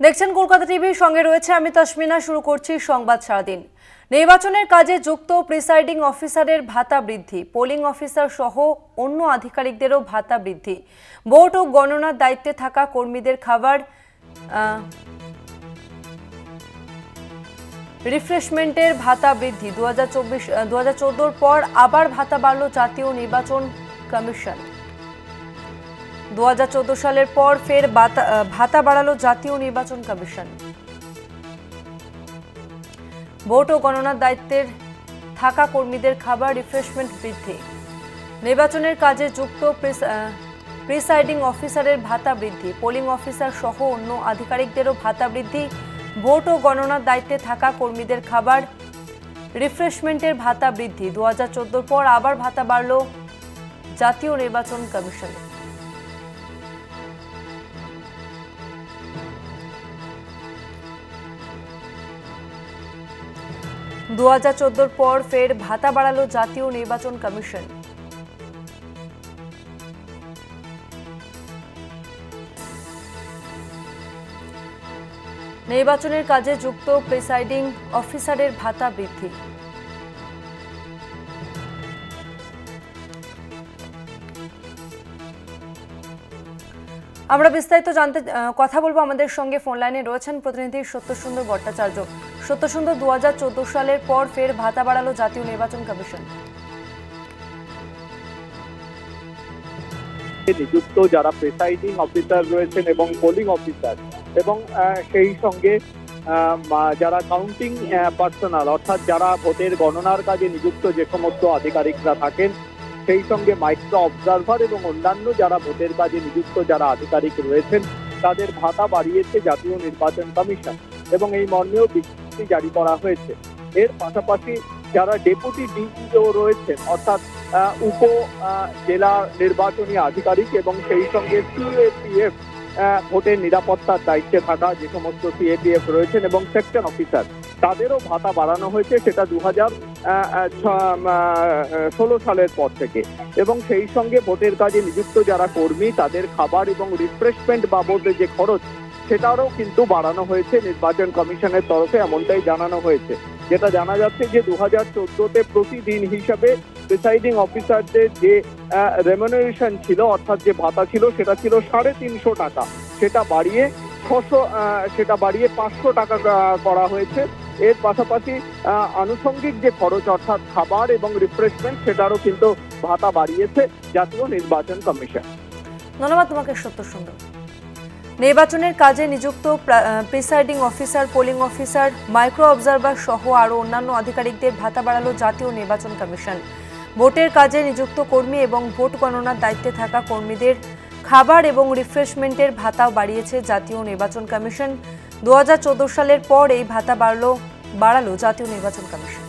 দেখছেন কলকাতা টিভির সঙ্গে রয়েছে আমি তসমিনা। শুরু করছি সংবাদ সারাদিন। নির্বাচনের কাজে যুক্ত প্রিসাইডিং অফিসারের ভাতা বৃদ্ধি, পোলিং অফিসার সহ অন্য আধিকারিকদেরও ভাতা বৃদ্ধি, ভোট ও গণনার দায়িত্বে থাকা কর্মীদের খাবার রিফ্রেশমেন্টের ভাতা বৃদ্ধি। 2014 পর আবার ভাতা বাড়ল জাতীয় নির্বাচন কমিশন। 2014 সালের পর ফের ভাতা বাড়ালো জাতীয় নির্বাচন কমিশন। ভোট ও গণনার দায়িত্বে থাকা কর্মীদের খাবার রিফ্রেশমেন্ট বৃদ্ধি। নির্বাচনের কাজে যুক্ত প্রিসাইডিং অফিসারের ভাতা বৃদ্ধি, পোলিং অফিসার সহ অন্য আধিকারিকদেরও ভাতা বৃদ্ধি। ভোট ও গণনার দায়িত্বে থাকা কর্মীদের খাবার রিফ্রেশমেন্টের ভাতা বৃদ্ধি। 2014 পর আবার ভাতা বাড়ল জাতীয় নির্বাচন কমিশনের। 2014 পর ফের ভাতা বাড়ালো জাতীয় নির্বাচন কমিশন। নির্বাচনের কাজে যুক্ত প্রিসাইডিং অফিসারের ভাতা বৃদ্ধি। আমরা বিস্তারিত জানতে কথা বলবো। আমাদের সঙ্গে ফোন লাইনে রয়েছেন প্রতিনিধি সত্যসুন্দর ভট্টাচার্য। সত্যসুন্দর, 2014 সালের পর ফের ভাতা বাড়ালো জাতীয় নির্বাচন কমিশন। নিযুক্ত যারা প্রিসাইডিং অফিসার রয়েছেন এবং পোলিং অফিসার এবং সেই সঙ্গে যারা কাউন্টিং পার্সোনাল অর্থাৎ যারা ভোটের গণনার কাজে নিযুক্ত যে সমস্ত আধিকারিকরা থাকেন, সেই সঙ্গে মাইক্রো অবজারভার এবং অন্যান্য যারা ভোটের কাজে নিযুক্ত যারা আধিকারিক রয়েছেন তাদের ভাতা বাড়িয়েছে জাতীয় নির্বাচন কমিশন এবং এই মর্মেও বিজ্ঞপ্তি জারি করা হয়েছে। এর পাশাপাশি যারা ডেপুটি ডিইও রয়েছেন অর্থাৎ উপ জেলা নির্বাচনী আধিকারিক এবং সেই সঙ্গে সিএপিএফ ভোটের নিরাপত্তার দায়িত্বে থাকা যে সমস্ত সিএপিএফ রয়েছেন এবং সেকশন অফিসার, তাদেরও ভাতা বাড়ানো হয়েছে, সেটা 2016 সালের পর থেকে। এবং সেই সঙ্গে ভোটের কাজে নিযুক্ত যারা কর্মী তাদের খাবার এবং রিফ্রেশমেন্ট বাবদ যে খরচ সেটারও কিন্তু বাড়ানো হয়েছে নির্বাচন কমিশনের তরফে, এমনটাই জানানো হয়েছে। যেটা জানা যাচ্ছে যে 2014-তে প্রতিদিন হিসাবে প্রিসাইডিং অফিসারদের যে রেমুনারেশন ছিল অর্থাৎ যে ভাতা ছিল সেটা ছিল 350 টাকা, সেটা বাড়িয়ে 500 টাকা করা হয়েছে। এর পাশাপাশি আনুষঙ্গিক যে খরচ অর্থাৎ খাবার এবং রিফ্রেশমেন্ট সেটারও কিন্তু ভাতা বাড়িয়েছে জাতীয় নির্বাচন কমিশন। ধন্যবাদ তোমাকে সত্যসুন্দর। নির্বাচনের কাজে নিযুক্ত presiding officer, polling officer, micro observer সহ আরও অন্যান্য আধিকারিকদের ভাতা বাড়ালো জাতীয় নির্বাচন কমিশন। ভোটের কাজে নিযুক্ত কর্মী এবং ভোট গণনার দায়িত্বে থাকা কর্মীদের খাবার এবং রিফ্রেশমেন্টের ভাতাও বাড়িয়েছে জাতীয় নির্বাচন কমিশন। 2014 সালের পর এই ভাতা বাড়ালো জাতীয় নির্বাচন কমিশন।